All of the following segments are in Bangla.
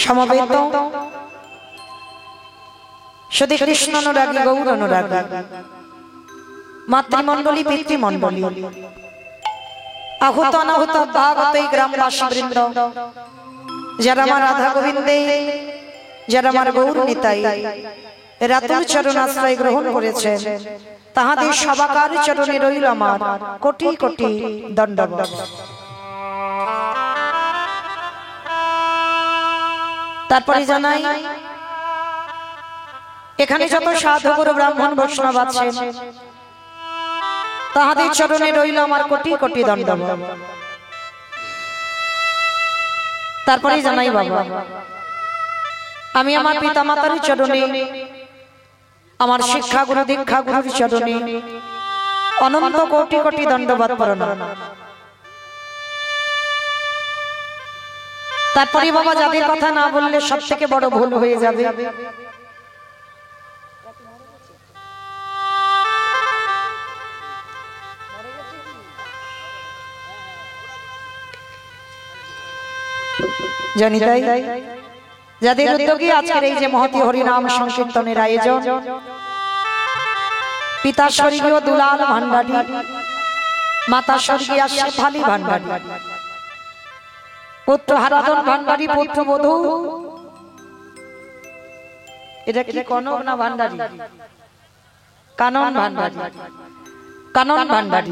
সমবেত সদী কৃষ্ণ অনুরাগী গৌর অনুরাগী মাতৃমণ্ডলী পিতৃমণ্ডলী আহুত অনাহুত ভাগবত এই গ্রামবাসী বৃন্দ যারা আমার রাধা গোবিন্দে যারা আমার গৌর নিতাই রাতুল চরণ আশ্রয় গ্রহণ করেছেন তাহাদের সবাকার চরণে রইল আমার কোটি কোটি দণ্ডবত। তারপরে জানাই এখানে যত সাধু গুরু ব্রাহ্মণ বৈষ্ণব আছেন তাহাদের চরণে রইল আমার কোটি কোটি দণ্ডবত। তারপরে জানাই বাবা আমি আমার পিতা মাতার চরণে আমার শিক্ষা গুরু দীক্ষা গুরুর চরণে অনন্ত কোটি কোটি দণ্ডবত প্রণাম। তারপরে বাবা যাদের কথা না বললে সব থেকে বড় ভুল হয়ে যাবে, জানি তাই যাদের উদ্যোগে আজকের এই যে মহতি হরিনাম সংকীর্তনের আয়োজন, পিতা স্বর্গীয় দুলাল ভান্ডারী, মাতা স্বর্গীয়া শেফালী ভান্ডারী, পুত্র হারাধন ভান্ডারী, পুত্র বধূ এটা কি কনক না ভান্ডারী, কানন ভান্ডারী, কানন ভান্ডারী,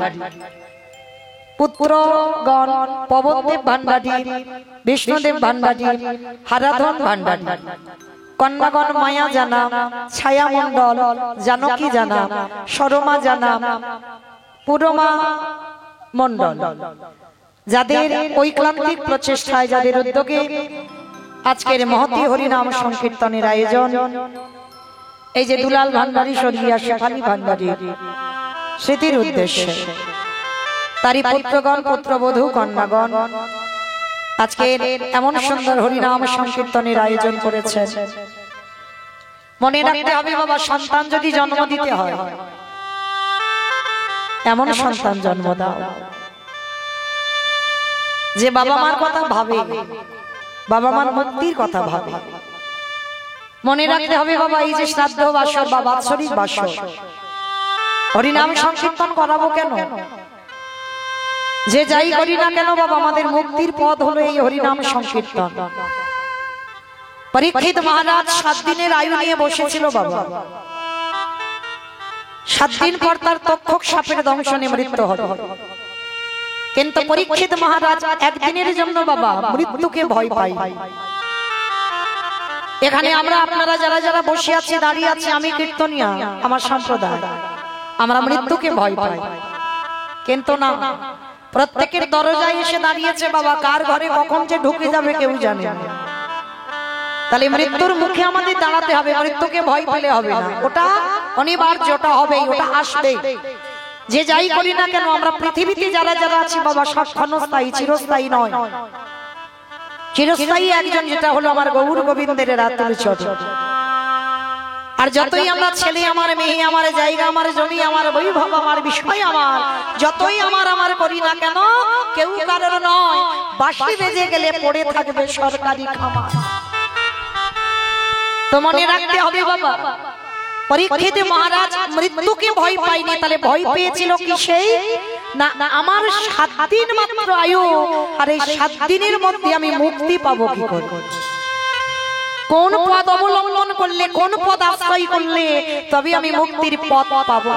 পুত্রগণ পবনদেব ভান্ডারী, বিষ্ণুদেব ভান্ডারী, হারাধন ভান্ডারী, কন্যাগণ মায়া জানা, ছায়া মণ্ডল, জানকী জানা, সরমা জানা, পুরমা মণ্ডল, যাদের ঐক্লান্তিক প্রচেষ্টায় যাদের উদ্যোগে আজকের মহতি হরিনাম সংকীর্তনের আয়োজন, এই যে দুলাল ভান্ডারী স্বর্গীয়া শেফালী ভান্ডারী স্মৃতির উদ্দেশ্যে তারই পুত্রগণ পুত্রবধূ কন্যাগণ আজকে এমন সুন্দর হরিনাম সংকীর্তনের আয়োজন করেছেন। মনে রাখতে হবে বাবা সন্তান যদি জন্ম দিতে হয় এমন সন্তান জন্ম দাও যে বাবা মার কথা ভাবে, বাবা মার মুক্তির কথা ভাবে। মনে রাখতে হবে বাবা এই যে শ্রাদ্ধ বাসর বা বাৎসরিক বাসর হরিনাম সংকীর্তন করাবো কেন, যে যাই করি না কেন বাবা আমাদের মুক্তির পথ হলো এই হরিনাম সংকীর্তন। পরীক্ষিত মহারাজ 7 দিনের আয়ু নিয়ে বসেছিল বাবা, 7 দিন পর তার তক্ষক সাপের দংশনে মৃত্যু হলো। কিন্তু পরীক্ষিত মহারাজ একদিনের জন্য বাবা মৃত্যুকে ভয় পায়। এখানে আমরা আপনারা যারা যারা বসে আছি দাঁড়িয়ে আছি, আমি কীর্তনিয়া আমার সম্প্রদায়, আমরা মৃত্যুকে ভয় পাই। কিন্তু না, প্রত্যেকের দরজায় এসে দাঁড়িয়েছে বাবা, কার ঘরে কখন যে ঢুকে যাবে কেউ জানে না। তাহলে মৃত্যুর মুখে আমাদের দাঁড়াতে হবে, মৃত্যুকে ভয় পেলে হবে না, ওটা অনিবার্য, ওটা হবে, ওটা আসবে। যে যাই করি না কেন আমরা পৃথিবীতে যারা যারা আছি বাবা সব ক্ষণস্থায়ী, চিরস্থায়ী নয়। চিরস্থায়ী একজন, যেটা হলো আমার গৌর গোবিন্দের রাতুল চরণ। আর যতই আমরা ছেলে আমার, মেয়ে আমার, জায়গা আমার, জমি আমার, বৈভব আমার, বিষয় আমার, যতই আমার আমার করি না কেন কেউ কারোর নয়। বাঁশি বেজে গেলে পড়ে থাকবে সরকারি খামার। তো মনে রাখতে হবে বাবা পরীক্ষিত মহারাজ মৃত্যুকে ভয় পায়নি, তাহলে ভয় পেয়েছিল কি সেই না, আমার 7 দিন মাত্র আয়ু, আর এই 7 দিনের মধ্যে আমি মুক্তি পাবো কি করে, কোন পথ অবলম্বন করলে, কোন পথ আশ্রয় করলে তবে আমি মুক্তির পথ পাবো।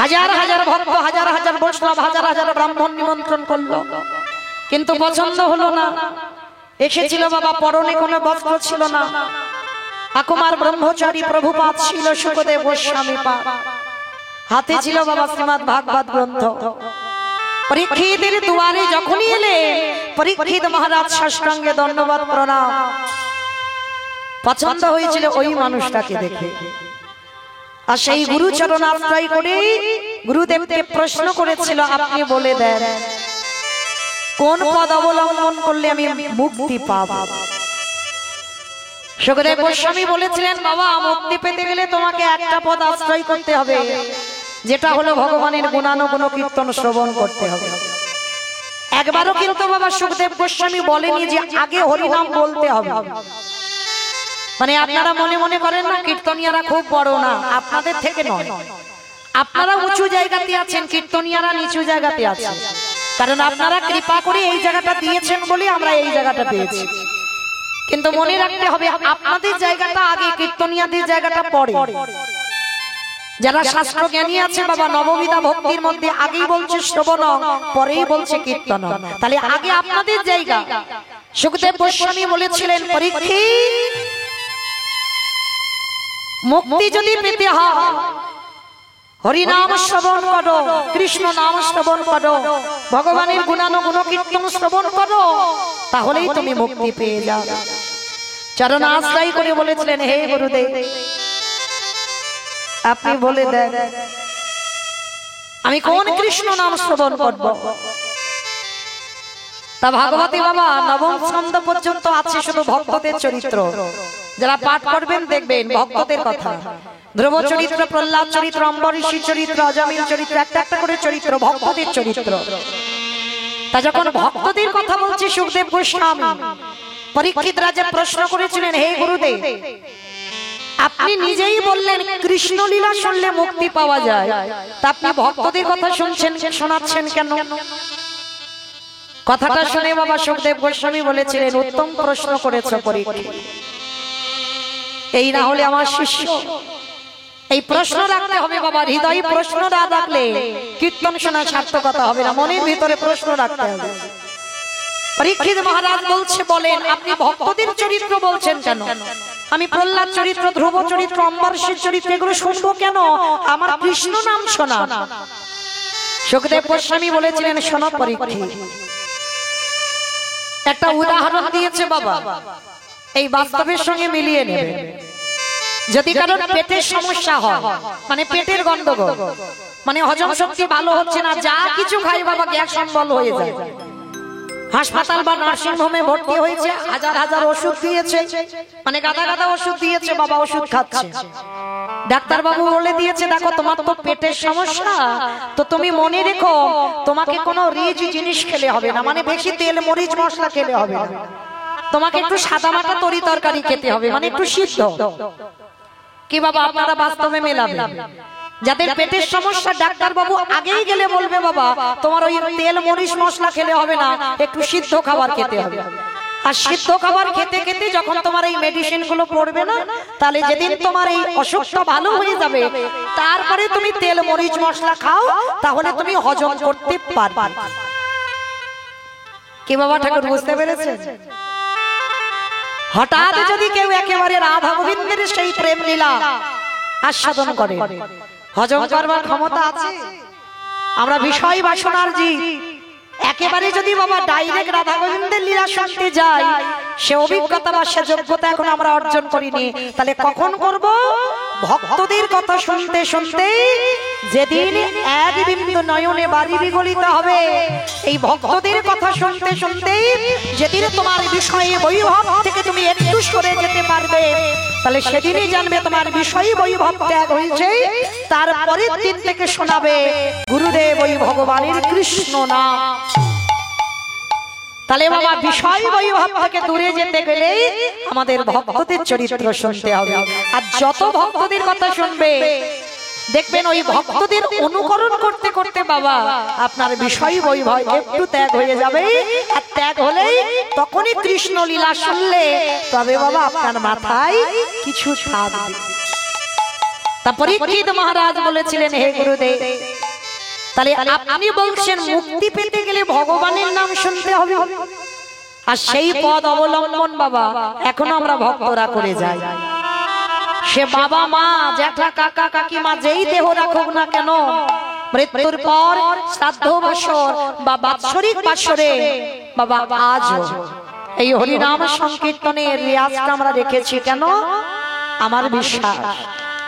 হাজার হাজার ভক্ত, হাজার হাজার বৈষ্ণব, হাজার হাজার ব্রাহ্মণ নিমন্ত্রণ করলো, কিন্তু পছন্দ হলো না। এসেছিল বাবা পরনে কোনো বস্ত্র ছিল না, আকুমার ব্রহ্মচারী প্রভুপাদ ছিল সুখদেব গোস্বামী পা, হাতে ছিল বাবা শ্রীমদ্ ভাগবত গ্রন্থ। পরীক্ষিতের দুয়ারে যখনই এলে পরীক্ষিত মহারাজ সাষ্টাঙ্গে ধন্যবাদ প্রণাম। পছন্দ হয়েছিল ওই মানুষটাকে দেখে, আর সেই গুরুচরণ আশ্রয় করে গুরুদেবকে প্রশ্ন করেছিল, আপনি বলে দেন কোন পদ অবলম্বন করলে আমি মুক্তি পাব। সুখদেব গোস্বামী বলেছিলেন, বাবা মুক্তি পেতে গেলে তোমাকে একটা পদ আশ্রয় করতে হবে, যেটা হলো ভগবানের গুণানুগুণ কীর্তন শ্রবণ করতে হবে। একবারও কিন্তু বাবা সুখদেব গোস্বামী বলেনি যে আগে হরিনাম বলতে হবে। মানে আপনারা মনে মনে করেন না কীর্তনিয়ারা খুব বড়, না, আপনাদের থেকে নয়। আপনারা উঁচু জায়গাতে আছেন, কীর্তনিয়ারা নিচু জায়গাতে আছেন, কারণ আপনারা কৃপা করে এই জায়গাটা দিয়েছেন বলে আমরা এই জায়গাটা পেয়েছি। কিন্তু মনে রাখতে হবে আপনাদের জায়গাটা আগে, কীর্তনিয়াদের জায়গাটা পরে। যারা শাস্ত্র জ্ঞানী আছে বাবা, নববিধা ভক্তির মধ্যে আগেই বলছে শ্রবণ, পরেই বলছে কীর্তন। তাহলে আগে আপনাদের জায়গা। সুখদেব গোস্বামী বলেছিলেন, পরীক্ষিত, মুক্তি যদি পেতে হয় হরিনাম শ্রবণ করো, কৃষ্ণ নাম শ্রবণ করো, ভগবানের গুণানুগুণ কীর্তন শ্রবণ করো, তাহলেই তুমি মুক্তি পেয়ে যাবে। চরণ আশ্রয় করে বলেছিলেন, হে গুরুদেব, আপনি বলে দেন আমি কোন কৃষ্ণ নাম শ্রবণ করব। তা ভাগবতী বাবা নবম স্কন্ধ পর্যন্ত আছে শুধু ভক্তদের চরিত্র। যারা পাঠ করবেন দেখবেন ভক্তদের কথা, ধ্রুব চরিত্র, প্রহ্লাদ চরিত্র, অম্বরীষী চরিত্র, অজমিল চরিত্র, একটা একটা করে চরিত্র, ভক্তদের চরিত্র। তা যখন ভক্তদের কথা বলছে সুখদেব গোস্বামী, পরীক্ষিত রাজা প্রশ্ন করেছিলেন, হে গুরুদেব, আপনি নিজেই বললেন কৃষ্ণ লীলা শুনলে মুক্তি পাওয়া যায়, তা আপনি ভক্তদের কথা শুনছেন, শোনাচ্ছেন কেন? কথাটা শুনে বাবা সুখদেব গোস্বামী বলেছিলেন, উত্তম প্রশ্ন করেছো পরীক্ষিত, এই না হলে আমার শিষ্য। এই প্রশ্ন রাখতে হবে বাবা, হৃদয়ে প্রশ্ন না রাখলে কীর্তন শোনা সার্থকতা হবে না, মনের ভিতরে প্রশ্ন রাখতে হবে। পরীক্ষিত মহারাজ বলছে, বলেন আপনি ভক্তদের চরিত্র বলছেন কেন? আমি প্রহ্লাদ চরিত্র, ধ্রুব চরিত্র, অম্বরীষীর চরিত্র এগুলো শুনবো কেন? আমার কৃষ্ণ নাম শোনা। সুখদেব গোস্বামী বলেছিলেন, শোনো পরীক্ষিত, একটা উদাহরণ দিয়েছে বাবা, এই বাস্তবের সঙ্গে মিলিয়ে নেবে। যদি কারোর পেটের সমস্যা হয়, মানে পেটের গন্ডগোল, মানে হজম শক্তি ভালো হচ্ছে না, যা কিছু খাই বাবা গ্যাস অম্বল হয়ে যায়, হাসপাতাল বা নার্সিং হোমে ভর্তি হয়েছে, হাজার হাজার ওষুধ দিয়েছে, মানে গাদা গাদা ওষুধ দিয়েছে বাবা, ওষুধ খাচ্ছে। ডাক্তার বাবু বলে দিয়েছে, দেখো তোমার তো পেটের সমস্যা, তো তুমি মনে রেখো তোমাকে কোনো রিচ জিনিস খেলে হবে না, মানে বেশি তেল মরিচ মশলা খেলে হবে না, তোমাকে একটু সাদামাটা তরি তরকারি খেতে হবে, মানে একটু সিদ্ধ। কি বাবা আপনারা বাস্তবে মেলাবেন? যাদের পেটের সমস্যা ডাক্তার বাবু আগেই গেলে বলবে, বাবা তোমার ওই তেল মরিচ মশলা খেলে হবে না, একটু সিদ্ধ খাবার খেতে হবে। আর সিদ্ধ খাবার খেতে খেতে যখন তোমার এই মেডিসিন গুলো পড়বে না, তাহলে যেদিন তোমার এই অসুখটা ভালো হয়ে যাবে, তারপরে তুমি তেল মরিচ মশলা খাও, তাহলে তুমি হজম করতে পারবে। কি বাবা ঠাকুর বুঝতে পেরেছেন? হঠাৎ যদি কেউ একেবারে রাধা গোবিন্দের সেই প্রেম লীলা আস্বাদন করে, হজম করবার ক্ষমতা আছে? আমরা বিষয় বাসনার জীব, একেবারে যদি বাবা ডাইরেক্ট রাধা গোবিন্দের লীলা শুনতে যাই, সে অভিজ্ঞতা বা সে যোগ্যতা এখন আমরা অর্জন করিনি, তাহলে কখন করব? ভক্তদের কথা শুনতে শুনতে যেদিন এক বিন্দু নয়নে বাড়ি বিগলিত হবে, এই ভক্তদের কথা শুনতে শুনতে যেদিন তোমার বিষয়ে বৈভব থেকে তুমি একটু সরে যেতে পারবে, তাহলে সেদিনই জানবে তোমার বিষয় বৈভব ত্যাগ হয়েছে। তারপরের দিন থেকে শোনাবে গুরুদেব ওই ভগবানের কৃষ্ণ নাম। তাহলে বাবা বিষয় বৈভব থেকে দূরে যেতে গেলে আমাদের ভক্তদের চরিত্র শুনতে হবে। আর যত ভক্তদের কথা শুনবে দেখবেন ওই ভক্তদের অনুকরণ করতে করতে বাবা আপনার বিষয় বৈভব একটু ত্যাগ হয়ে যাবে। আর ত্যাগ হলেই তখনই কৃষ্ণ লীলা শুনলে তবে বাবা আপনার মাথায় কিছু থাকবে। তা পরীক্ষিত মহারাজ বলেছিলেন, হে গুরুদেব, তাহলে আপনি বলছেন মুক্তি পেতে গেলে ভগবানের নাম শুনতে হবে, আর সেই পদ অবলম্বন বাবা এখনো আমরা ভক্তরা করে যাই। সে বাবা মা জ্যাঠা কাকা কাকিমা যেই দেহ রাখুক না কেন, মৃত্যুর পর শ্রাদ্ধ বাসর বা বাৎসরিক বাসরে বাবা আজ এই হরিনাম সংকীর্তনের রিয়াজটা আমরা রেখেছি। কেন? আমার বিশ্বাস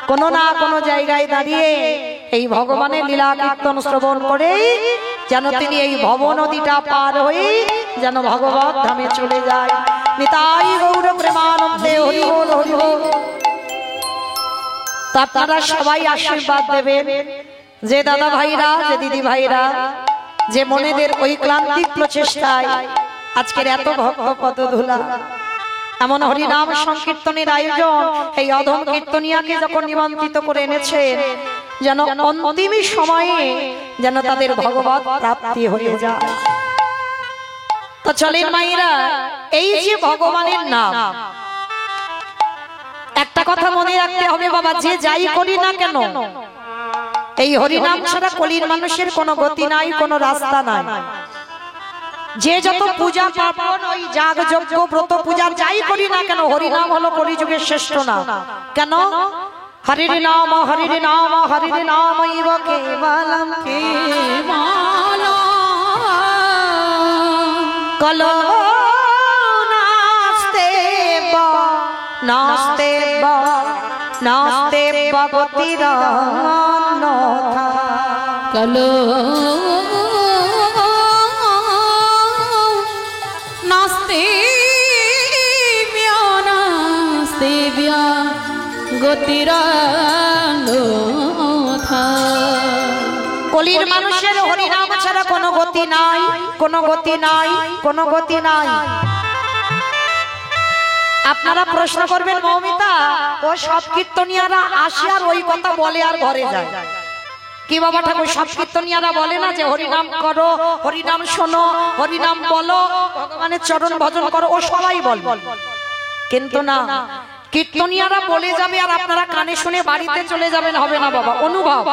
কোন না কোন জায়গায় দাঁড়িয়ে এই ভগবানের লীলা কীর্তন শ্রবণ করে যেন তিনি এই ভব নদীটা পার হয়ে যেন ভগবত ধামে চলে যায়। নিতাই গৌর প্রেমানন্দে হরি বল হরি বল। তা আপনারা সবাই আশীর্বাদ দেবেন যে দাদা ভাইরা, যে দিদি ভাইরা যে মনেদের ওই ক্লান্তিক প্রচেষ্টায় আজকের এত ভক্ত পদধূলা এমন হরিনাম সংকীর্তনের আয়োজন এই অধম কীর্তনিয়াকে যখন নিমন্ত্রিত করে এনেছেন যেন অন্তিম সময়ে যেন তাদের ভগবত প্রাপ্তি হয়ে যায়। তো চলেন মায়েরা, এই যে ভগবানের নাম, একটা কথা মনে রাখতে হবে বাবা, যে যাই করি না কেন এই হরিনাম ছাড়া কলির মানুষের কোনো গতি নাই, কোনো রাস্তা নাই। যে যত পূজা পার্বণ ওই যাগ যজ্ঞ ব্রত পূজা যাই করি না কেন হরিনাম হলো কলিযুগের শ্রেষ্ঠ নাম। কেন? হরির নাম হরির নাম হরির নাম ইব কেবলম কলো নাস্তে নাস্তে নাস্তে ভগতির কলো নাস্তে নাস্তে গতির কলির মানুষের হরিনাম ছাড়া কোনো গতি নাই, কোনো গতি নাই, কোনো গতি নাই। আপনারা প্রশ্ন করবেন মৌমিতা, ও সব কীর্তনিয়ারা আসে আর ওই কথা বলে আর ঘরে যায় কি বাবা ঠাকুর? সব কীর্তনিয়ারা বলে না যে হরিনাম করো, হরিনাম শোনো, হরিনাম বলো, ভগবানের চরণ ভজন করো? ও সবাই বল, কিন্তু না, কীর্তনিয়ারা বলে যাবে আর আপনারা কানে শুনে বাড়িতে চলে যাবেন, হবে না বাবা। অনুভব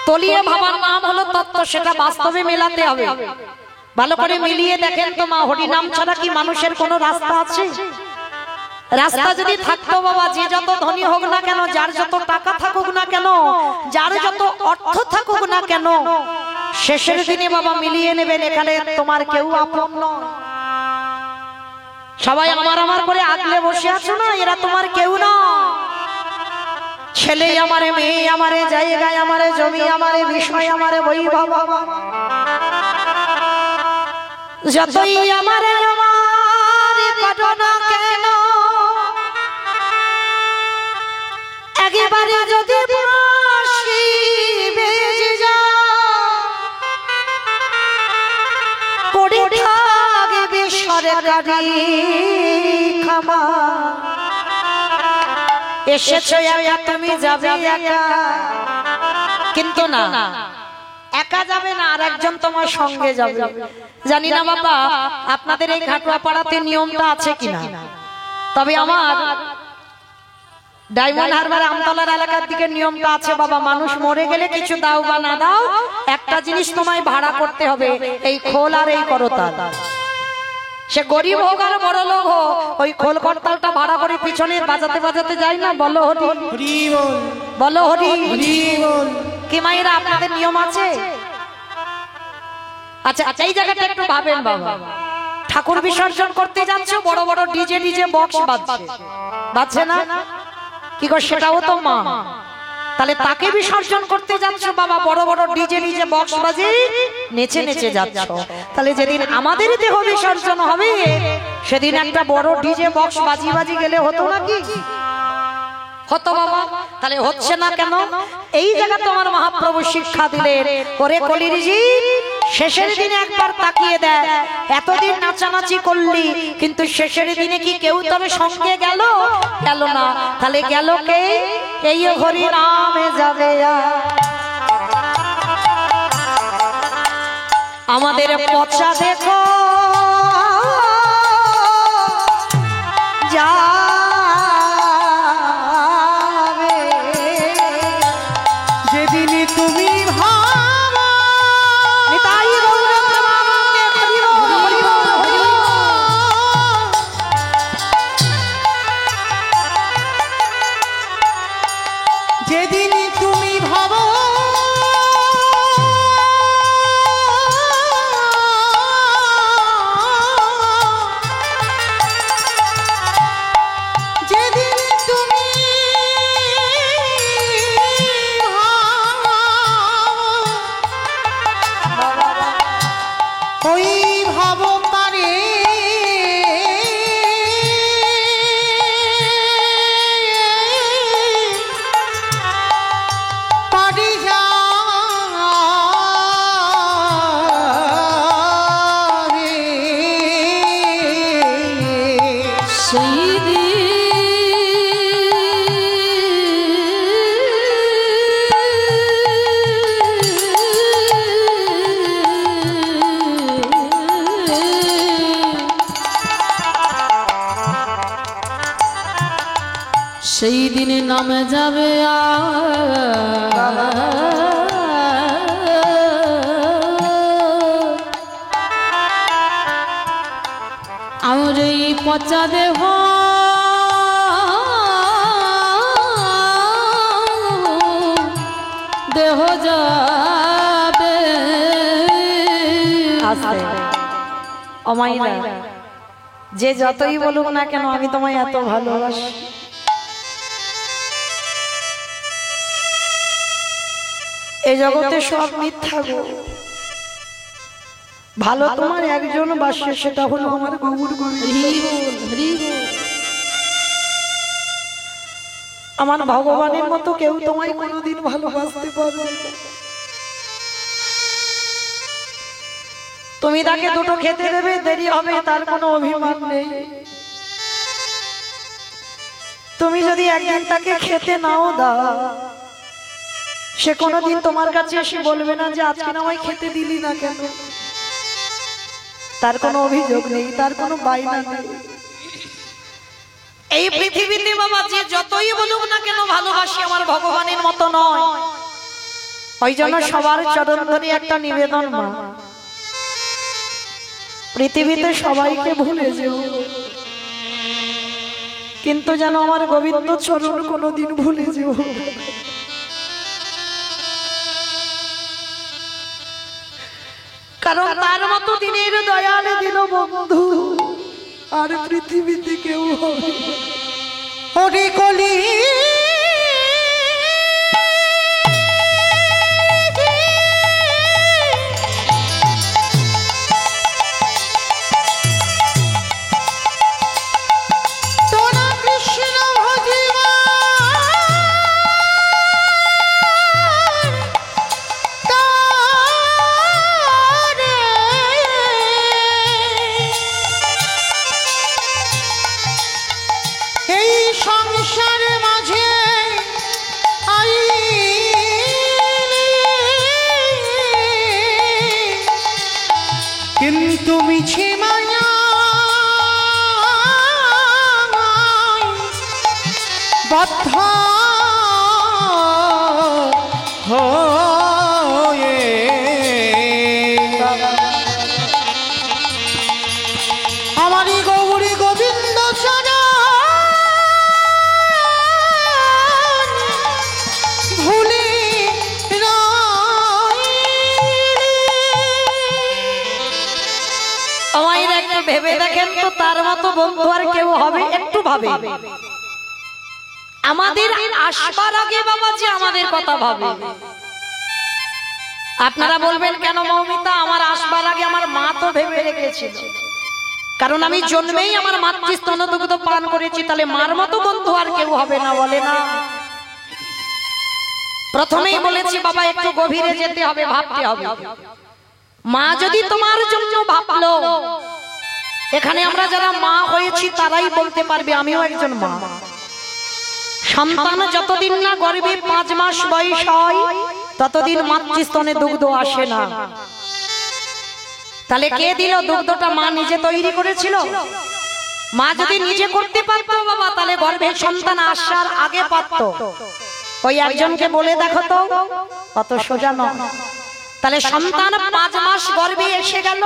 তলিয়ে ভাবার নাম হলো তত্ত্ব, সেটা বাস্তবে মেলাতে হবে। ভালো করে মিলিয়ে দেখেন তো মা, হরিনাম ছাড়া কি মানুষের কোনো রাস্তা আছে? রাস্তা যদি থাকতো বাবা, যে যত ধনী হোক না কেন, যার যত টাকা থাকুক না কেন, যার যত অর্থ থাকুক না কেন, শেষের দিনে বাবা মিলিয়ে নেবেন এখানে তোমার কেউ আপন নয়। সবাই আমার আমার করে আগলে বসে আছো না, এরা তোমার কেউ না। ছেলে আমারে, মেয়ে আমারে, জায়গায় আমারে, জমি আমারে, বিষয় আমারে, বৈভব যতই আমারে আমার ঘটনা কেন, একেবারে যদি বাঁশি বেজে যায় পড়ে থাকবে সরকারি খামা। এসেছো একা, তুমি যাবে একা, কিন্তু না, একা যাবে না, আর একজন তোমার সঙ্গে যাবে। জানি না বাবা আপনাদের এই ঘাটুয়া পাড়াতে নিয়মটা আছে কিনা, তবে আমার ডায়মন্ড হারবার আমতলার এলাকার দিকে নিয়মটা আছে বাবা। মানুষ মরে গেলে কিছু দাও বা না দাও, একটা জিনিস তোমায় ভাড়া করতে হবে, এই খোল আর এই করতাল। সে গরিব হোক আর বড় লোক হোক, ওই খোল করতালটা ভাড়া করে পিছনে বাজাতে বাজাতে যায় না, বলো হরি বল, বলো হরি বল। কি মায়েরা আপনাদের নিয়ম আছে? আচ্ছা আচ্ছা, এই জায়গাটা একটু ভাবেন বাবা। ঠাকুর বিসর্জন করতে যাচ্ছ, বড় বড় ডিজে ডিজে বক্স বাজছে, বাজছে না? কি কর, সেটাও তো মা। তাহলে তাকে বিসর্জন করতে যাচ্ছ বাবা, বড় বড় ডিজে ডিজে বক্স বাজে নেচে নেচে যাচ্ছ। তাহলে যেদিন আমাদের দেহ বিসর্জন হবে সেদিন একটা বড় ডিজে বক্স বাজি বাজি গেলে হতো নাকি? হতো বাবা। তাহলে হচ্ছে না কেন? এই জায়গা তোমার মহাপ্রভু শিক্ষা দিলেন, ওরে কলির জীব, শেষের দিনে একবার তাকিয়ে দেয়, এতদিন নাচানাচি করলি কিন্তু শেষের দিনে কি কেউ তবে সঙ্গে গেল? গেল না। তাহলে গেল কে? এই হরি নামে যাবে। আমাদের পচা দেখো যা সেই সেই দিনে নামে যাবে আমার এই পচা দেহ দেহ যাবে অমাইরা যে যতই বলুক না কেন আমি তোমায় এত ভালোবাসি। এই জগতে সব মিথ্যা গো, ভালো তোমার একজন বাসে, সেটা হলো আমার গৌর গোবিন্দ। আমার ভগবানের মতো কেউ তোমায় কোনোদিন ভালোবাসতে পারবে না। তুমি তাকে দুটো খেতে দেবে, দেরি হবে, তার কোনো অভিমান নেই। তুমি যদি একদিন তাকে খেতে নাও দাও, সে কোনোদিন তোমার কাছে এসে বলবে না যে আজকে আমায় খেতে দিলি না কেন। তার কোনো অভিযোগ নেই, তার কোনো বায়না নেই। এই পৃথিবীতে বাবা যে যতই বলুক না কেন ভালোবাসি আমার ভগবানের মতো নয়। ওই জন্য সবার চরণ ধরে একটা নিবেদন, মা পৃথিবীতে সবাইকে ভুলে যেও, কিন্তু যেন আমার গোবিন্দ চরণ কোনোদিন ভুলে যেও। কারণ তার মতো দিনের দয়াল দিল বন্ধু আর পৃথিবীতে কেউ হবে না। ওরে কলি কিন্তু মিছে মায়া বদ্ধ হয়ে আমারই গৌরী গোবিন্দ চরণ ভুলে ভেবে দেখেন তো, তার মতো বন্ধু আর কেউ হবে? একটু ভাবে। আমাদের আসবার আগে বাবা যে আমাদের কথা ভাবে। আপনারা বলবেন কেন মৌমিতা, আমার আসবার আগে আমার মা তো ভেবে রেখেছিল, কারণ আমি জন্মেই আমার মাতৃস্তন দুগ্ধ পান করেছি, তাহলে মার মতো বন্ধু আর কেউ হবে না, বলে না? প্রথমেই বলেছি বাবা একটু গভীরে যেতে হবে, ভাবতে হবে। মা যদি তোমার জন্য ভাবলো, এখানে আমরা যারা মা হয়েছি তারাই বলতে পারবে আমিও একজন মা। সন্তান যতদিন না গর্ভে 5 মাস বয়স হয় ততদিন মাতৃস্তনে দুগ্ধ আসে না। তাহলে কে দিল দুগ্ধটা? মা নিজে তৈরি করেছিল। মা যদি নিজে করতে পারতো বাবা, তাহলে গর্ভের সন্তান আসার আগে পারতো। ওই একজনকে বলে দেখো তো, অত সোজা নয়। তাহলে সন্তান 5 মাস গর্ভে এসে গেল,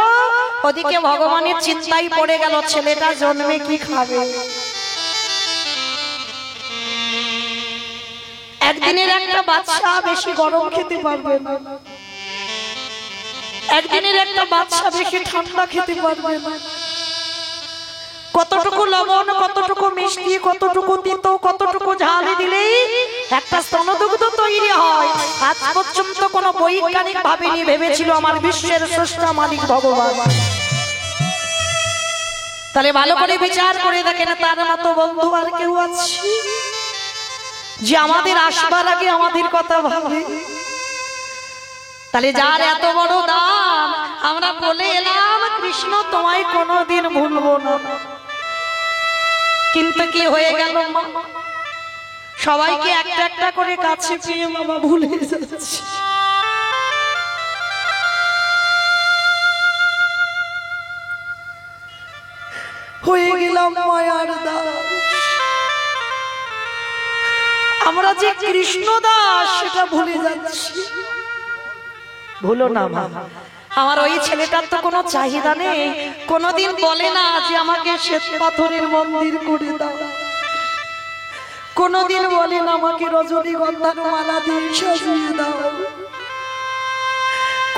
ওদিকে ভগবানের চিন্তাই পড়ে গেল ছেলেটা জন্মে কি খাবে। একদিনের একটা বাচ্চা বেশি গরম খেতে পারবে না, একদিনের একটা বাচ্চা বেশি ঠান্ডা খেতে পারবে না। কতটুকু লবণ, কতটুকু মিষ্টি, কতটুকু তিতো, কতটুকু ঝাল দিলেই একটা স্তনদুগ্ধ তৈরি হয়। আজ পর্যন্ত কোনো বৈজ্ঞানিক ভাবেনি, ভেবেছিল আমার বিশ্বের স্রষ্টা মালিক ভগবান। তাহলে ভালো করে বিচার করে দেখেন, তার মতো বন্ধু আর কেউ আছে যে আমাদের আসবার আগে আমাদের কথা ভাবে? তাহলে যার এত বড় দাম, আমরা বলে এলাম কৃষ্ণ তোমায় কোনোদিন ভুলবো না। কিন্তু কি হয়ে গেল মা, সবাইকে একটা একটা করে কাছে পেয়ে বাবা ভুলে যাচ্ছি। হয়ে গেলাম মায়ার দাস। আমরা যে কৃষ্ণ দাস সেটা ভুলে যাচ্ছি। ভুলো না মা, আমার ওই ছেলেটার তো কোনো চাহিদা নেই, কোনোদিন বলে না যে আমাকে শ্বেত পাথরের মন্দির করে দাও, কোনোদিন বলে না আমাকে রজনীগন্ধার মালা দিয়ে সাজিয়ে দাও,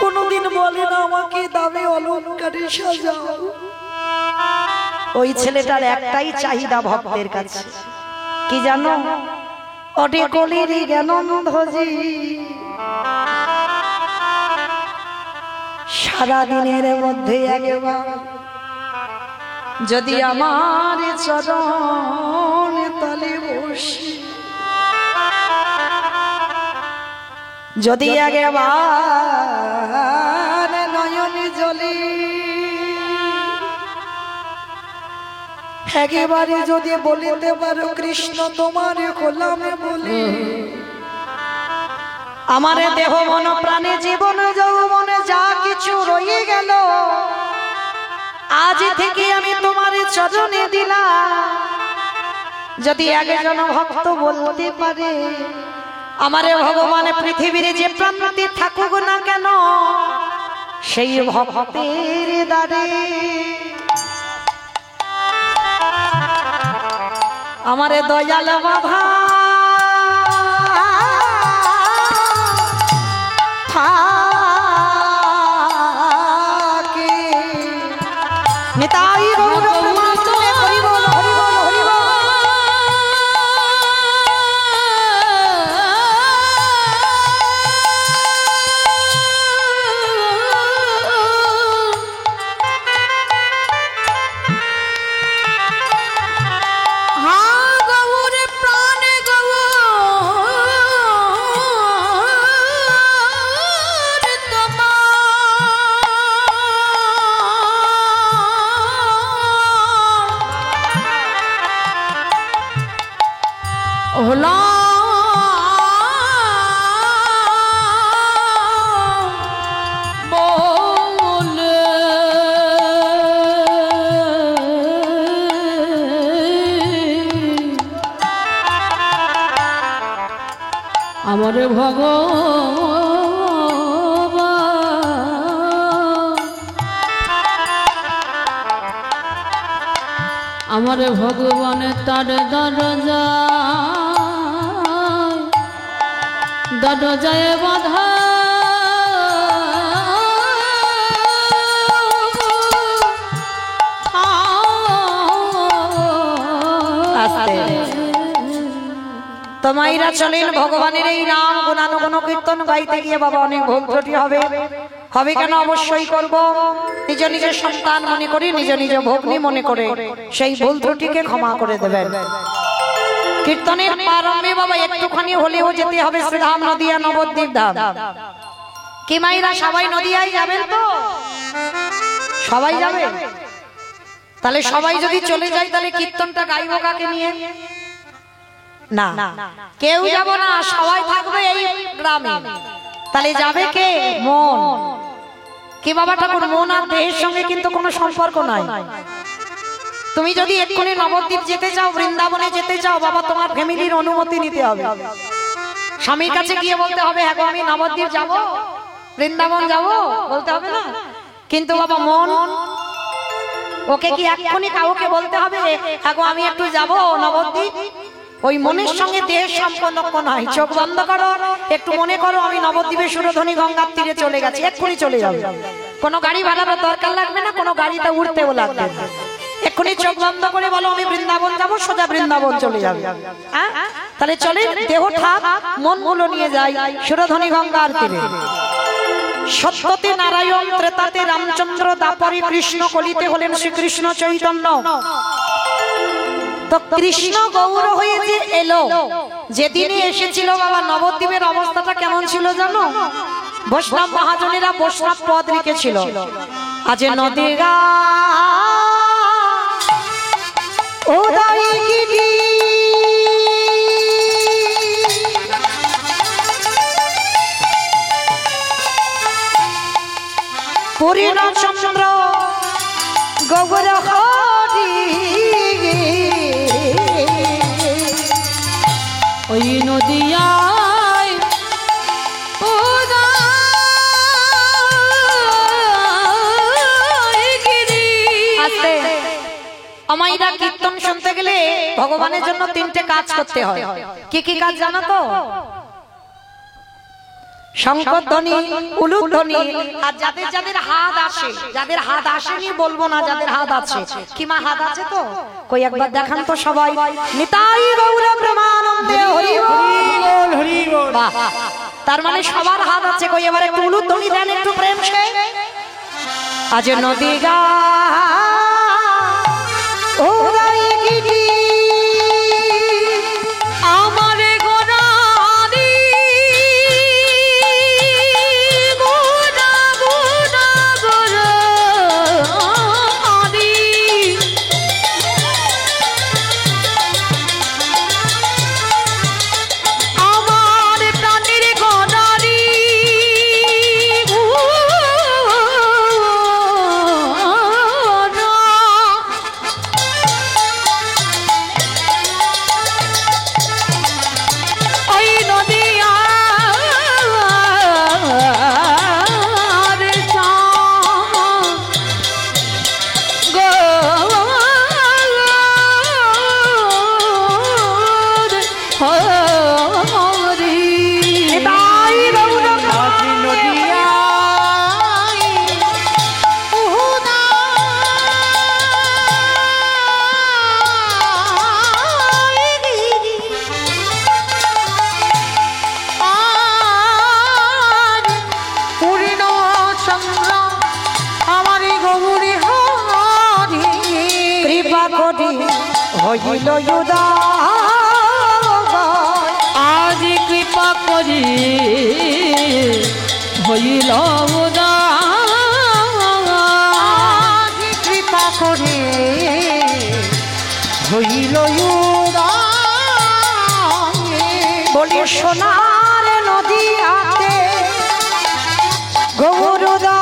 কোনোদিন বলে না আমাকে দামি অলংকারে সাজাও। ওই ছেলেটার একটাই চাহিদা ভক্তের কাছে, কি জানো? অডে কলির জ্ঞানন্ধজি সারাদিনের মধ্যে একবার যদি আমার চরণ তলে বসি, যদি একবার নয়ন জলে, একেবারে যদি বলিতে পারো কৃষ্ণ তোমার গোলাম বলে, আমার দেহ মন প্রাণে জীবন যৌবনে যা কিছু রয়ে গেল আজ থেকে আমি তোমার চরণে দিলাম। যদি একজন ভক্ত বলতে পারে আমারে ভগবান পৃথিবীর যে প্রান্তে থাকুক না কেন সেই ভক্তের দ্বারে আমারে দয়াল বাধা থাকে। নিতাই গৌর প্রেমানন্দে হরি বল হরি বল হরি বল। আমারে ভগবান, আমারে ভগবান তার দরজায় বাধা তো মাইরা চলেন ভগবানের এই নাম গুণানুগুণ কীর্তন গাইতে গিয়ে বাবা অনেক ভুল ত্রুটি হবে, হবে কেন অবশ্যই করব। নিজ নিজের সন্তান মনে করে নিজ নিজ ভগ্নী মনে করে সেই ভুল ত্রুটিকে ক্ষমা করে দেবেন। কীর্তনের প্রারম্ভে বাবা একটুখানি হলেও যেতে হবে শ্রীধাম নদিয়া নবদ্বীপ ধাম। কি মাইরা সবাই নদিয়ায় যাবেন তো? সবাই যাবে? তাহলে সবাই যদি চলে যায় তাহলে কীর্তনটা গাইব কাকে নিয়ে? না, কেউ যাব না, সবাই থাকবে এই গ্রামে। তাহলে যাবে কে? মন। কি বাবা ঠাকুর, মন আর দেহের সঙ্গে কিন্তু কোনো সম্পর্ক নাই। তুমি যদি এক্ষুনি নবদ্বীপ যেতে চাও, বৃন্দাবনে যেতে চাও, বাবা তোমার ফ্যামিলির অনুমতি নিতে হবে। স্বামীর কাছে গিয়ে বলতে হবে হ্যাঁ গো আমি নবদ্বীপ যাব, বৃন্দাবন যাব, বলতে হবে না? কিন্তু বাবা মন, ওকে কি এক্ষুনি কাউকে বলতে হবে হ্যাঁ গো আমি একটু যাব নবদ্বীপ? ওই মনের সঙ্গে দেহের সম্পর্ক নাই। চোখ বন্ধ করো, একটু মনে করো আমি নবদ্বীপের সুরধনী গঙ্গার তীরে চলে গেছি, এক্ষুনি চলে যাবে। কোনো গাড়ি ভাড়ারও দরকার লাগবে না, কোনো গাড়িতে উঠতেও লাগবে না। এক্ষুনি চোখ বন্ধ করে বলো আমি বৃন্দাবন যাব, সোজা বৃন্দাবন চলে যাবে। তাহলে চলে দেহ থাক, মন গুলো নিয়ে যাই সুরধনী গঙ্গার তীরে। সত্যতে নারায়ণ, ত্রেতাতে রামচন্দ্র, দাপরে কৃষ্ণ, কলিতে হলেন শ্রীকৃষ্ণ চৈতন্য। তো কৃষ্ণ গৌর হয়ে যে এলো, যেদিনে এসেছিল বাবা নবদ্বীপের অবস্থাটা কেমন ছিল জানো? বৈষ্ণব মহাজনেরা বৈষ্ণব পদ রেখেছিল। আজ নদীরা উদয় অমাইরা কীর্তন শুনতে গেলে ভগবানের জন্য তিনটে কাজ করতে হয়। কি কি কাজ জানো তো? শঙ্করধ্বনি, উলুধ্বনি, আর যাদের যাদের হাত আসে, যাদের হাত আসেনি বলবো না, যাদের হাত আছে। কি মা হাত আছে তো? কই একবার দেখান তো সবাই। নিতাই গৌর প্রেমানন্দে হরি বল হরি বল। বাহ, তার মানে সবার হাত আছে। কই এবারে একটু উলুধ্বনি দেন, একটু প্রেম সে। আজ নদী গা ওরাই গিরি আমারে গোনারি গোনা গোনা গোনারি আমার প্রাণের গোনারি হইল আজ কৃপা করি হইল আজ কৃপা করে হইল বলি সোনার নদী হাতে গৌরদা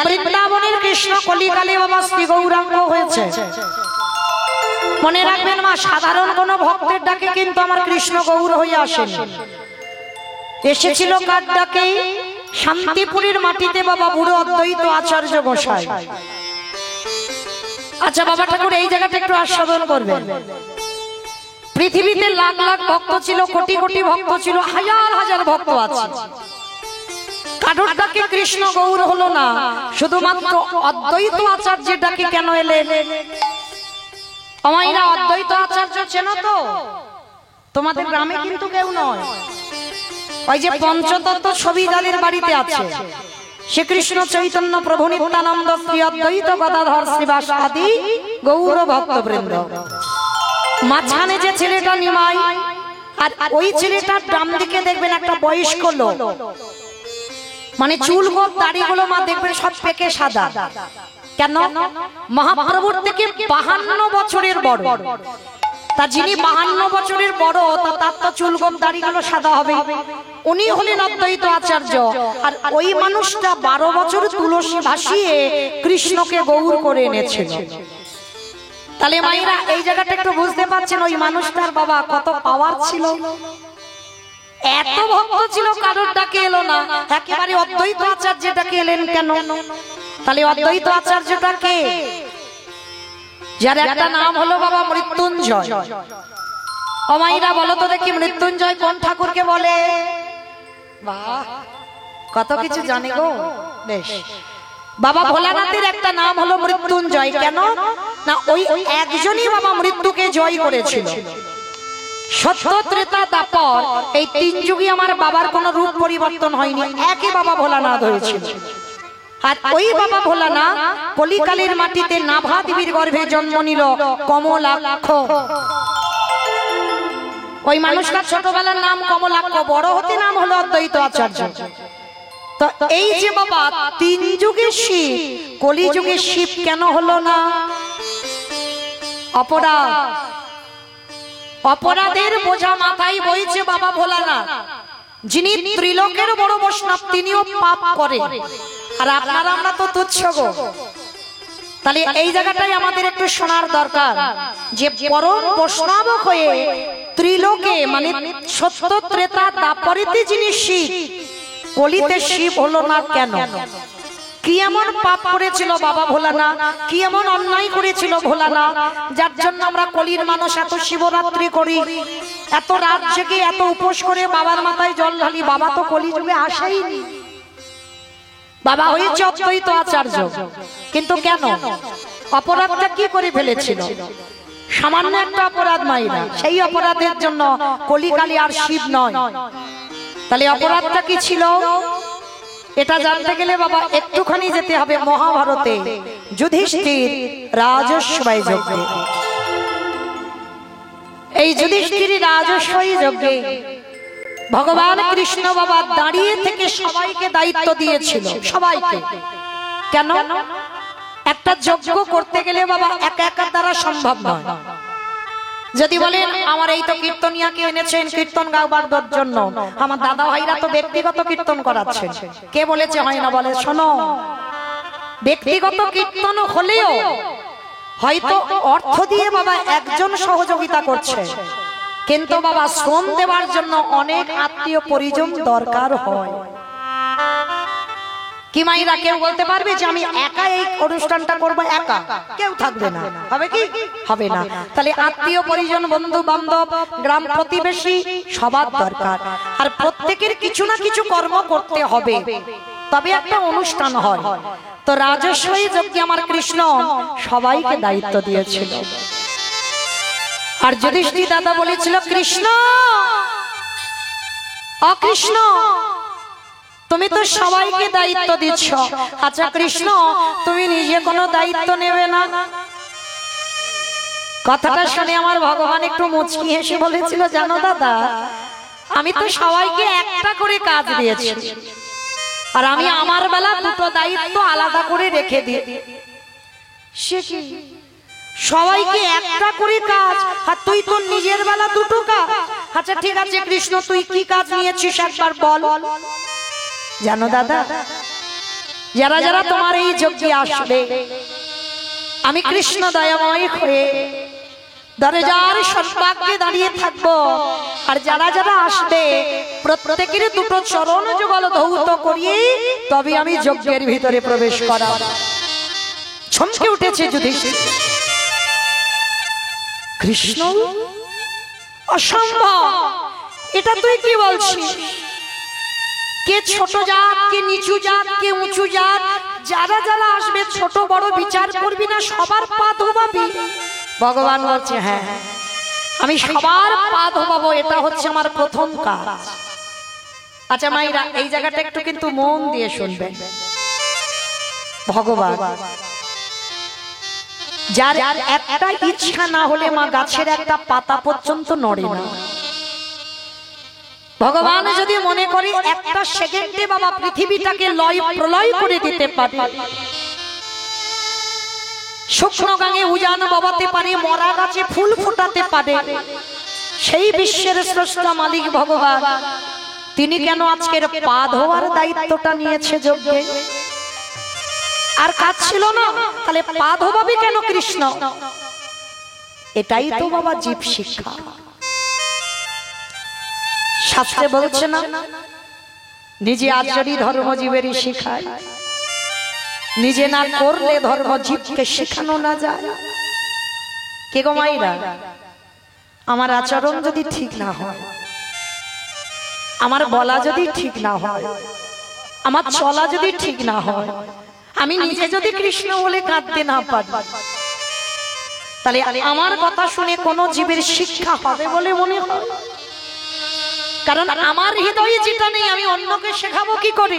বৃন্দাবনের কৃষ্ণ কলিকালে বাবা শ্রী গৌরাঙ্গ হয়েছে। মনে রাখবেন মা, সাধারণ কোন ভক্তের ডাকে কিন্তু আমার কৃষ্ণ গৌর হয়ে আসেন। এসেছিল কার ডাকে? শান্তিপুরের মাটিতে বাবা বুড়ো অদ্বৈত আচার্য গোসাই। আচ্ছা বাবা ঠাকুর এই জায়গাটা একটু আস্বাদন করবেন। পৃথিবীতে লাখ লাখ ভক্ত ছিল, কোটি কোটি ভক্ত ছিল, হাজার হাজার ভক্ত আছে। কারোর ডাকে কৃষ্ণ গৌর হলো না, শুধুমাত্র অদ্বৈত আচার্যের ডাকে কেন এলেন? আমাইরা অদ্বৈত আচার্য চেনো তো? তোমাদের গ্রামে কিন্তু কেউ নয়। ওই যে পঞ্চতত্ত্ব ছবি যাদের বাড়িতে আছে, শ্রীকৃষ্ণ চৈতন্য প্রভু নিত্যানন্দ শ্রী অদ্বৈত গদাধর শ্রীবাস আদি গৌর ভক্তবৃন্দ। মাঝখানে যে ছেলেটা নিমাই, আর ওই ছেলেটার ডান দিকে দেখবেন একটা বয়স্ক লোক, মানে চুল গোপ দাড়িগুলো মা দেখবেন সব পেকে সাদা। কেন? মহাপ্রভুর থেকে 52 বছরের বড়। তা যিনি 52 বছরের বড়, তার তো চুল গোপ দাড়িগুলো সাদা হবে। উনি হলেন অদ্বৈত আচার্য। আর ওই মানুষটা 12 বছর তুলসী ভাসিয়ে কৃষ্ণকে গৌর করে এনেছিল। তাহলে মায়েরা এই জায়গাটা একটু বুঝতে পারছেন ওই মানুষটার বাবা কত পাওয়ার ছিল। এত ভক্ত ছিল, কারোর ডাকে এলো না, একেবারে অদ্বৈত আচার্যের ডাকে এলেন কেন? তাহলে অদ্বৈত আচার্যটা কে? যার একটা নাম হলো বাবা মৃত্যুঞ্জয়। ও মায়েরা বলো তো দেখি, মৃত্যুঞ্জয় কোন ঠাকুরকে বলে? বাহ, কত কিছু জানে গো। বেশ, বাবা ভোলানাথের একটা নাম হলো মৃত্যুঞ্জয়। কেন না, ওই একজনই বাবা মৃত্যুকে জয় করেছিল। সত্য, ত্রেতা, দ্বাপর এই তিন যুগে আমার বাবার কোনো রূপ পরিবর্তন হয়নি, একই বাবা ভোলানাথ হয়েছিল। আর ওই বাবা ভোলানাথ কলিকালের মাটিতে নাভা দেবীর গর্ভে জন্ম নিল কমলাক্ষ। ওই মানুষটার ছোটবেলার নাম কমলাক্ষ, বড় হতে নাম হলো অদ্বৈত আচার্য। তো এই যে বাবা তিন যুগে শিব, কলি যুগে শিব কেন হলো না? অপরাধ, অপরাধের বোঝা মাথায় বইছে বাবা ভোলানাথ, যিনি ত্রিলোকের বড় বৈষ্ণব, তিনিও পাপ করে। আর আপনারা আমরা তো তুচ্ছ গো। তাহলে এই জায়গাটাই আমাদের একটু শোনার দরকার যে পরম বৈষ্ণব হয়ে ত্রিলোকে মানে সত্য, ত্রেতা, দ্বাপরেতে যিনি শিব, কলিতে শিব হলো না কেন? কি এমন পাপ করেছিল বাবা ভোলানাথ, কি এমন অন্যায় করেছিল ভোলানাথ, যার জন্য আমরা কলির মানুষ এত শিবরাত্রি করি, এত রাত জেগে এত উপোস করে বাবার মাথায় জল ঢালি? বাবা তো কলি যুগে আসেইনি, বাবা হয়েছে অদ্বৈত আচার্য। কিন্তু কেন? অপরাধটা কি করে ফেলেছিল? সামান্য একটা অপরাধ মাইরা, সেই অপরাধের জন্য কলিকালী আর শিব নয়। তাহলে অপরাধটা কি ছিল? এটা জানতে গেলে বাবা একটুখানি যেতে হবে মহাভারতে, যুধিষ্ঠির রাজস্বই যজ্ঞে। এই যুধিষ্ঠির রাজস্বই যজ্ঞে ভগবান কৃষ্ণ বাবা দাঁড়িয়ে থেকে সবাইকে দায়িত্ব দিয়েছিল, সবাইকে। কেন? একটা যজ্ঞ করতে গেলে বাবা একা একা দ্বারা সম্ভব নয়। যদি বলেন আমার এই তো কীর্তনিয়াকে এনেছেন কীর্তন গাওয়ার জন্য, আমার দাদা ভাইরা তো ব্যক্তিগত কীর্তন করাচ্ছেন, কে বলেছে হয় না? বলে শোনো, ব্যক্তিগত কীর্তন হলেও হয়তো অর্থ দিয়ে বাবা একজন সহযোগিতা করছে, কিন্তু বাবা শ্রম দেওয়ার জন্য অনেক আত্মীয় পরিজন দরকার হয়। কি মাইরা কেউ বলতে পারবে যে আমি একা এই অনুষ্ঠানটা করব? একা কেউ থাকবে না, হবে কি? হবে না। তাহলে আত্মীয় পরিজন, বন্ধু বান্ধব, গ্রাম প্রতিবেশী সবার দরকার। আর প্রত্যেকের কিছু না কিছু কর্ম করতে হবে, তবে একটা অনুষ্ঠান হয়। তো রাজস্বই যজ্ঞে আমার কৃষ্ণ সবাইকে দায়িত্ব দিয়েছিল। আর যুধিষ্ঠির দাদা বলেছিল কৃষ্ণ, অকৃষ্ণ তুমি তো সবাইকে দায়িত্ব দিচ্ছ, আচ্ছা কৃষ্ণ তুমি নিজে কোনো দায়িত্ব নেবে না? কথাটা শুনে আমার ভগবান একটু মুচকি হেসে বলেছিল জানো দাদা, আমি তো সবাইকে একটা করে কাজ দিয়েছি, আর আমি আমার বেলা দুটো দায়িত্ব আলাদা করে রেখে দিই। সে কি সবাইকে একটা করে কাজ, আর তুই তোর নিজের বেলা দুটো কাজ? আচ্ছা ঠিক আছে কৃষ্ণ তুই কি কাজ নিয়েছিস একবার বল। জানো দাদা, যারা যারা তোমার এই যজ্ঞে আসবে আমি কৃষ্ণ দয়াময় হয়ে দরজার সর্বাগ্যে দাঁড়িয়ে থাকবো, আর যারা যারা আসবে প্রত্যেকের দুটো চরণ যুগল ধৌত করিয়ে তবে আমি যজ্ঞের ভিতরে প্রবেশ করা। চমকে উঠেছে যুধিষ্ঠির, কৃষ্ণ অসম্ভব, এটা তুই কি বলছিস? কে ছোট জাত, কে নিচু জাত, কে উঁচু জাত, যারা যারা আসবে ছোট বড় বিচার করবি না, সবার পা ধোবাবি? ভগবান বলছে হ্যাঁ আমি সবার পা ধোবাবো, এটা হচ্ছে আমার প্রথম কাজ। আচ্ছা মাইরা এই জায়গাটা একটু কিন্তু মন দিয়ে শুনবেন। ভগবান যার একটা ইচ্ছা না হলে মা গাছের একটা পাতা পর্যন্ত নড়ে না। ভগবান যদি মনে করে একটা সেকেন্ডে বাবা পৃথিবীটাকে লয় প্রলয় করে দিতে পারে, শুকনো গাঙে উজান বাবাতে পারে, মরা গাছে ফুল ফোটাতে পারে, সেই বিশ্বের স্রষ্টা মালিক ভগবান তিনি কেন আজকের পা ধোয়ার দায়িত্বটা নিয়েছে যজ্ঞে? আর কাজ ছিল না, তাহলে পা ধোবাবে কেন কৃষ্ণ? এটাই তো বাবা জীব শিক্ষা। শাস্ত্রে বলছে না নিজে আচরি ধর্ম জীবেরই শিখায়, নিজে না করলে ধর্ম জীবকে শেখানো না যায়। কে গো মাইরা, আমার আচরণ যদি ঠিক না হয়, আমার বলা যদি ঠিক না হয়, আমার চলা যদি ঠিক না হয়, আমি নিজে যদি কৃষ্ণ বলে কাঁদতে না পারি, তাহলে আমার কথা শুনে কোনো জীবের শিক্ষা হবে বলে মনে হয়? কারণ আমার হৃদয়ে যেটা নেই আমি অন্যকে শেখাবো কি করে?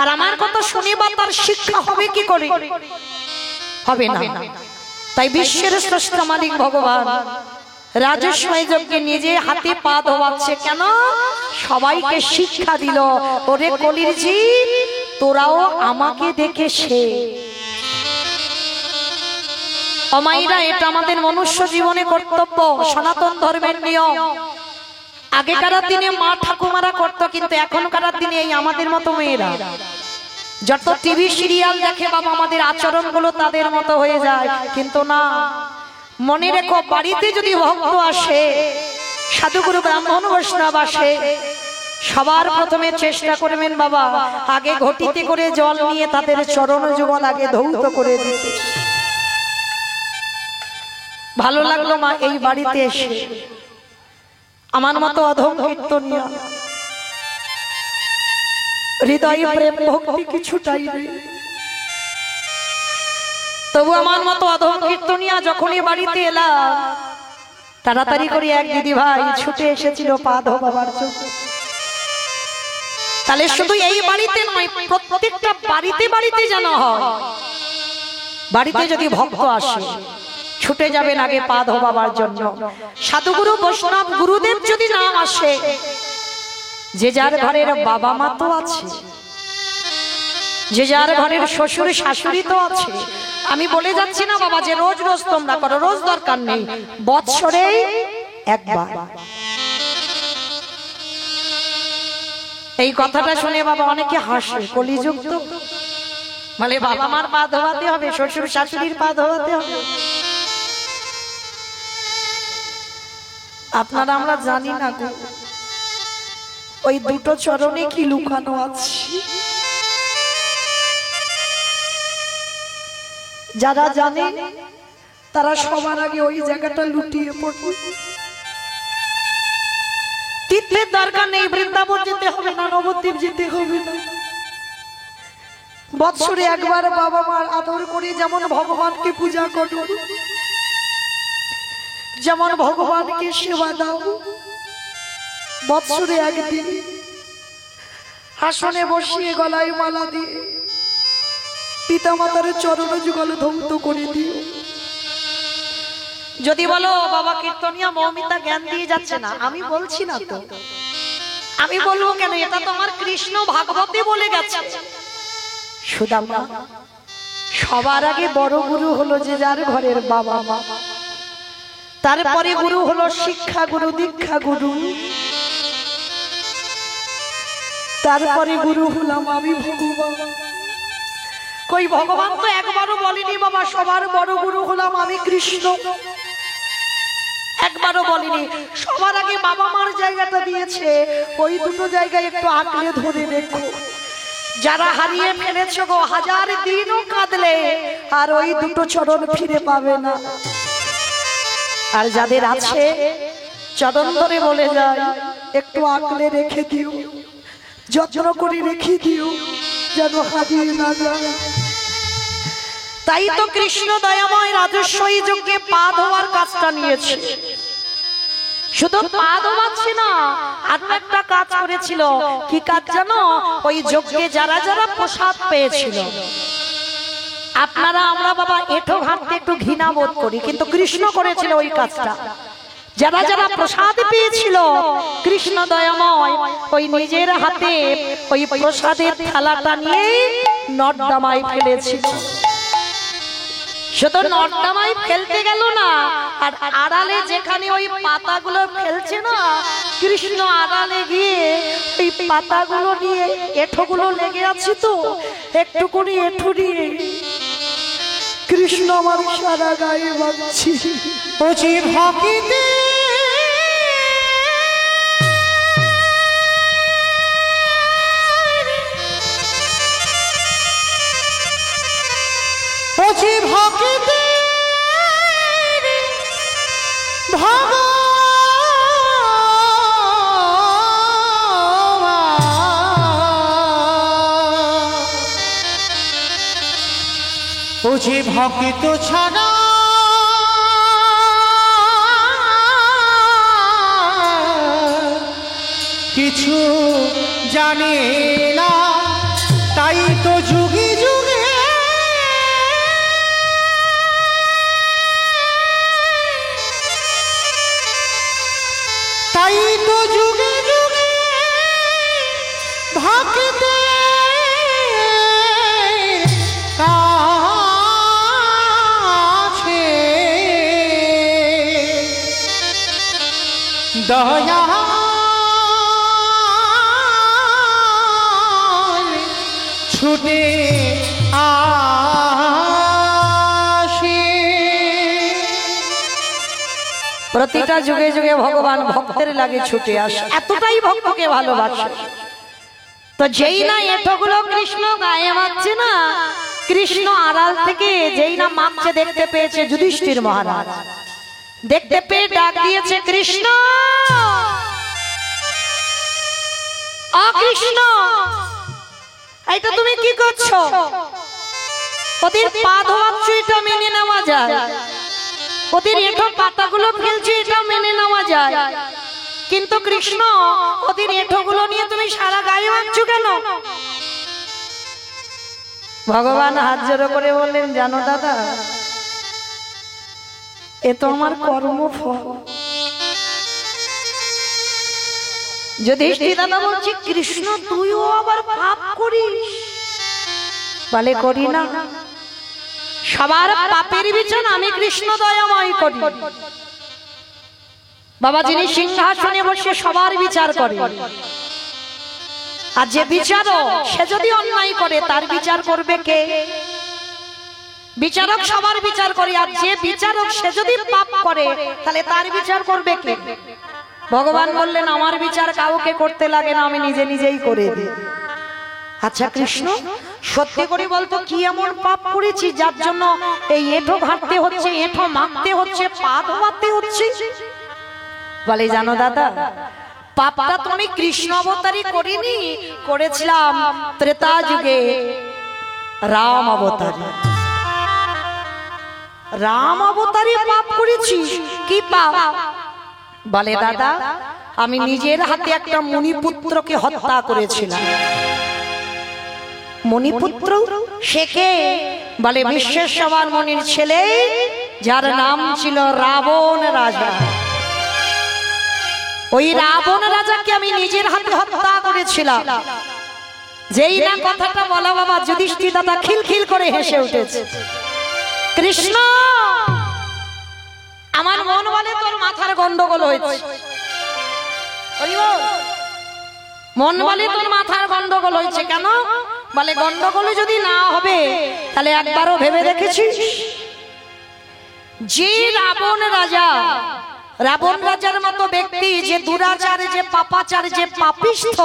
আর আমার কথা শুনে বা তার শিক্ষা হবে কি করে? হবে না। তাই বিশ্বের স্রষ্টা মালিক ভগবান রাজস্বয় যজ্ঞে নিজে হাতে পা ধোয়াচ্ছে। কেন? সবাইকে শিক্ষা দিল, ওরে কলির জীব, তোরাও আমাকে দেখে সে। অমাইরা, এটা আমাদের মনুষ্য জীবনে কর্তব্য, সনাতন ধর্মের নিয়ম। আগেকার দিনে মা ঠাকুমারা করতো, কিন্তু এখনকার দিনে এই আমাদের মতো মেয়েরা যত টিভি সিরিয়াল দেখে বাবা, আমাদের আচরণগুলো তাদের মতো হয়ে যায়। কিন্তু না, মনে রেখো, বাড়িতে যদি ভক্ত আসে, সাধুগুরু ব্রাহ্মণ বৈষ্ণব আসে, সবার প্রথমে চেষ্টা করবেন বাবা আগে ঘটিতে করে জল নিয়ে তাদের চরণ যুগল আগে ধৌত করে দিতে। ভালো লাগলো মা এই বাড়িতে এসে, আমার মতো অধম কীর্তনিয়া, হৃদয়ে প্রেম ভক্তি কিছুটাই নেই, তবু আমার মতো অধম কীর্তনিয়া যখনই বাড়িতে এলাম, তাড়াতাড়ি করে এক দিদি ভাই ছুটে এসেছিল পা ধোবার জন্য। তাহলে শুধু এই বাড়িতে নয়, প্রত্যেকটা বাড়িতে বাড়িতে যেন হয়, বাড়িতে যদি ভক্ত আসে ছুটে যাবেন আগে পা ধোবার জন্য। সাধুগুরু বৈষ্ণব গুরুদেব যদি নাম আসে, যে যার ঘরের বাবা মা তো আছে, যে যার ঘরের শ্বশুর শাশুড়ি তো আছে। আমি বলে যাচ্ছি না বাবা যে রোজ রোজ তোমরা করো, রোজ দরকার নেই, বৎসরে একবার। এই কথাটা শুনে বাবা অনেকে হাসে, কলিযুগ তো, মানে বাবা মার পা ধোয়াতে হবে, শ্বশুর শাশুড়ির পা ধোয়াতে হবে। আপনারা আমরা জানি না গো, ওই দুটো চরণে কি লুকানো আছে। যারা জানে তারা সবার আগে ওই জায়গাটা লুটিয়ে পড়বে। তীর্থের দরকার নেই, বৃন্দাবন যেতে হবে না, নবদ্বীপ যেতে হবে না, বৎসরে একবার বাবা মার আদর করে যেমন ভগবানকে পূজা করো, যেমন ভগবানকে সেবা দাও, বৎসরে একদিন আসনে বসিয়ে গলায় মালা দিয়ে পিতা মাতার চরণ যুগল ধৌত করে দিও। যদি বলো বাবা কীর্তনিয়া মৌমিতা জ্ঞান দিয়ে যাচ্ছে না, আমি বলছি না তো, আমি বলবো কেন, এটা তো আমার কৃষ্ণ ভাগবতে বলে গেছে। সুদামা, সবার আগে বড় গুরু হলো যে যার ঘরের বাবা মা, তারপরে গুরু হলো শিক্ষা গুরু, দীক্ষা গুরু, তারপরে গুরু হলাম আমি ভগবান। কই ভগবান তো একবারও বলেনি বাবা সবার বড় গুরু হলাম আমি কৃষ্ণ, একবারও বলেনি। সবার আগে বাবা মার জায়গাটা দিয়েছে, ওই দুটো জায়গায় একটু আঁকড়ে ধরে রেখো। যারা হারিয়ে ফেলেছো গো, হাজার দিনও কাঁদলে আর ওই দুটো চরণ ফিরে পাবে না। আর যাদের আছে চরণ ধরে বলে যায় একটু আঁকড়ে রেখে দিও, যত্ন করে রেখে দিও যেন হারিয়ে না যায়। তাই তো কৃষ্ণ দয়াময় রাজস্বই যজ্ঞে পা ধোয়ার কাজটা নিয়েছে। শুধু পা ধোয়াচ্ছে না, আর একটা কাজ করেছিল। কি কাজ জানো? ওই যজ্ঞে যারা যারা প্রসাদ পেয়েছিল, আপনারা আমরা বাবা এঁঠো ঘাটতে একটু ঘৃণা বোধ করি, কিন্তু কৃষ্ণ করেছিল ওই কাজটা। যারা যারা প্রসাদ পেয়েছিল, কৃষ্ণ দয়াময় ওই নিজের হাতে ওই প্রসাদের থালাটা নিয়ে নর্দমায় ফেলেছিল। শুধু নর্দমায় ফেলতে গেল না, আর আড়ালে যেখানে ওই পাতাগুলো ফেলছে না, কৃষ্ণ আড়ালে গিয়ে ওই পাতাগুলো নিয়ে, এঁঠোগুলো লেগে আছে তো, একটু করে এঁঠো নিয়ে কৃষ্ণ আমার সারা গায়ে বাজছি। ওচি ভাকিতে ওচি ভাকিতে ভগবান যে ভক্ত ছাড়া কিছু জানে না, তাই তো যুগে যুগে তাই তো যুগে যুগে ভক্তের কাছে দয়া ছুটে আসে। প্রতিটা যুগে যুগে ভগবান ভক্তের লাগে ছুটে আসে, এতটাই ভক্তকে ভালোবাসে। তো যেই না এতগুলো কৃষ্ণ গায়ে মারছে না, কৃষ্ণ আড়াল থেকে যেই না মাপছে দেখতে পেয়েছে যুধিষ্ঠির মহারাজ, দেখতে পেয়ে ডাক দিয়েছে, কৃষ্ণ কৃষ্ণ এটা তুমি কি করছো? ওদের পা ধোয়াচ্ছ, এটা মেনে নেওয়া যায়, ওদের এঁঠো পাতাগুলো ফেলছে, এটা মেনে নেওয়া যায়, কিন্তু কৃষ্ণ ওদের এঁঠোগুলো নিয়ে তুমি সারা গায়ে মাখছো কেন? ভগবান হাত জোড়ো করে বললেন, জানো দাদা, এ তো আমার কর্মফল। যুধিষ্ঠির দাদা বলছি, কৃষ্ণ তুইও আবার পাপ করিস? বলে, করি না, সবার পাপের বিচার আমি কৃষ্ণ দয়াময় করি। বাবা যিনি সিংহাসনে বসে সবার বিচার করে, আর যে বিচারক সে যদি অন্যায় করে তার বিচার করবে কে? বিচারক সবার বিচার করে, আর যে বিচারক সে যদি পাপ করে তাহলে তার বিচার করবে কে? ভগবান বললেন, আমার বিচার কাউকে করতে লাগে না, আমি নিজে নিজেই করে দিই। আচ্ছা কৃষ্ণ, সত্যি করে বলতো কি এমন পাপ করেছি যার জন্য এই এঁঠো ঘাঁটতে হচ্ছে, এঁঠো মাখতে হচ্ছে, পা ধোয়াতে হচ্ছে? বলে, জানো দাদা, পাপটা তো আমি কৃষ্ণ অবতারই করিনি, করেছিলাম ত্রেতা যুগে রাম অবতারে। রাম অবতারে পাপ করেছি। কি পাপ? বলে, দাদা, আমি নিজের হাতে একটা মুনিপুত্রকে হত্যা করেছিলাম। মণিপুত্র সে কে? বলে, বিশ্বেশ্বর মুনির ছেলে, যার নাম ছিল রাবণ রাজা। ওই রাবণ রাজাকে আমি নিজের হাতে হত্যা করেছিলাম। যেই না কথাটা বলা, বাবা যুধিষ্ঠির দাদা খিলখিল করে হেসে উঠেছে। কৃষ্ণ, আমার মন বলে তোর মাথার গন্ডগোল হয়েছে। মন বলে তোর মাথার গন্ডগোল হয়েছে। কেন? বলে, গন্ডগোল যদি না হবে তাহলে একবারও ভেবে দেখেছিস যে রাবণ রাজা, রাবণ রাজার মতো ব্যক্তি যে দুরাচার, যে পাপাচার, যে পাপিষ্ঠ,